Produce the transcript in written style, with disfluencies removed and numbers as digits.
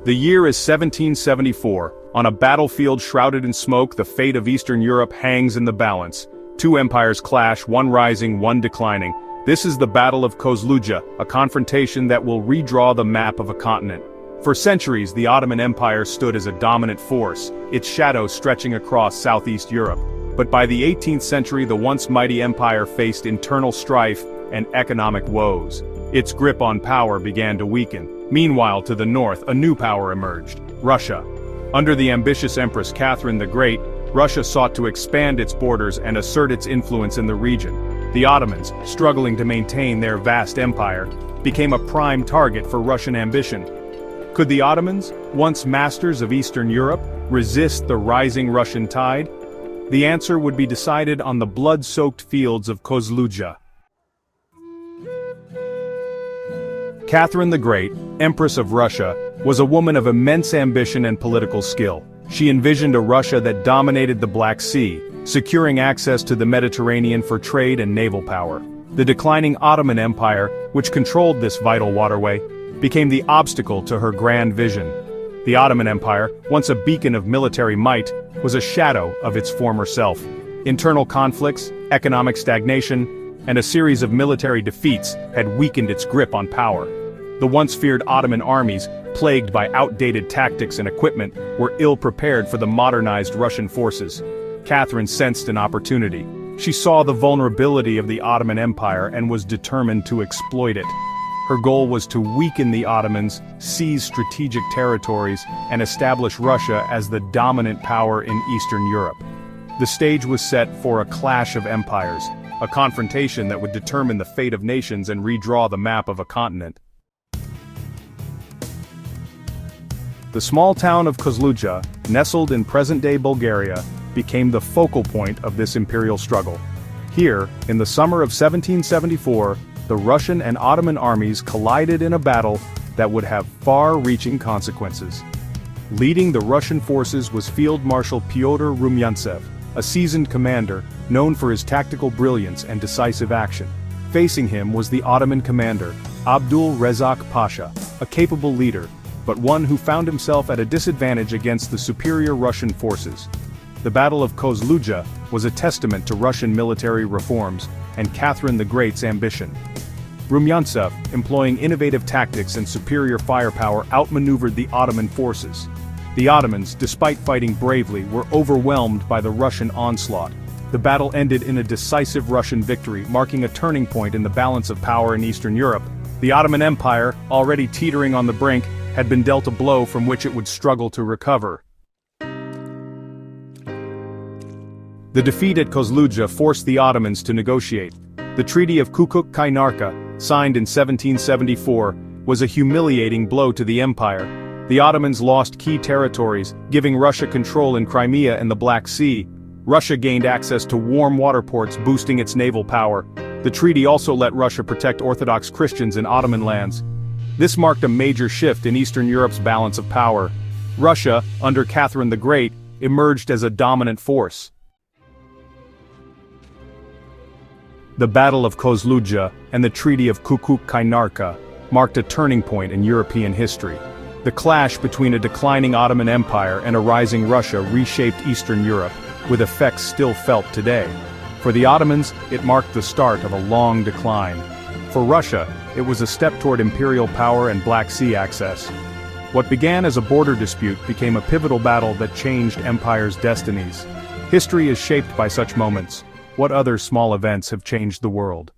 The year is 1774. On a battlefield shrouded in smoke, the fate of Eastern Europe hangs in the balance. Two empires clash, one rising, one declining. This is the Battle of Kozludzha, a confrontation that will redraw the map of a continent. For centuries, the Ottoman Empire stood as a dominant force, its shadow stretching across southeast Europe. But by the 18th century, the once mighty empire faced internal strife and economic woes. Its grip on power began to weaken. Meanwhile, to the north, a new power emerged: Russia. Under the ambitious Empress Catherine the Great, Russia sought to expand its borders and assert its influence in the region. The Ottomans, struggling to maintain their vast empire, became a prime target for Russian ambition. Could the Ottomans, once masters of Eastern Europe, resist the rising Russian tide? The answer would be decided on the blood-soaked fields of Kozludzha. Catherine the Great, Empress of Russia, was a woman of immense ambition and political skill. She envisioned a Russia that dominated the Black Sea, securing access to the Mediterranean for trade and naval power. The declining Ottoman Empire, which controlled this vital waterway, became the obstacle to her grand vision. The Ottoman Empire, once a beacon of military might, was a shadow of its former self. Internal conflicts, economic stagnation, and a series of military defeats had weakened its grip on power. The once feared Ottoman armies, plagued by outdated tactics and equipment, were ill-prepared for the modernized Russian forces. Catherine sensed an opportunity. She saw the vulnerability of the Ottoman Empire and was determined to exploit it. Her goal was to weaken the Ottomans, seize strategic territories, and establish Russia as the dominant power in Eastern Europe. The stage was set for a clash of empires, a confrontation that would determine the fate of nations and redraw the map of a continent. The small town of Kozludzha, nestled in present-day Bulgaria, became the focal point of this imperial struggle. Here, in the summer of 1774, the Russian and Ottoman armies collided in a battle that would have far-reaching consequences. Leading the Russian forces was Field Marshal Pyotr Rumyantsev, a seasoned commander, known for his tactical brilliance and decisive action. Facing him was the Ottoman commander, Abdul Rezak Pasha, a capable leader, but one who found himself at a disadvantage against the superior Russian forces. The Battle of Kozludzha was a testament to Russian military reforms and Catherine the Great's ambition. Rumyantsev, employing innovative tactics and superior firepower, outmaneuvered the Ottoman forces. The Ottomans, despite fighting bravely, were overwhelmed by the Russian onslaught. The battle ended in a decisive Russian victory, marking a turning point in the balance of power in Eastern Europe. The Ottoman Empire, already teetering on the brink, had been dealt a blow from which it would struggle to recover. The defeat at Kozludzha forced the Ottomans to negotiate. The Treaty of Küçük Kaynarca, signed in 1774, was a humiliating blow to the empire. The Ottomans lost key territories, giving Russia control in Crimea and the Black Sea. Russia gained access to warm water ports, boosting its naval power. The treaty also let Russia protect Orthodox Christians in Ottoman lands. This marked a major shift in Eastern Europe's balance of power. Russia, under Catherine the Great, emerged as a dominant force. The Battle of Kozludzha and the Treaty of Küçük Kaynarca marked a turning point in European history. The clash between a declining Ottoman Empire and a rising Russia reshaped Eastern Europe, with effects still felt today. For the Ottomans, it marked the start of a long decline. For Russia, it was a step toward imperial power and Black Sea access. What began as a border dispute became a pivotal battle that changed empires' destinies. History is shaped by such moments. What other small events have changed the world?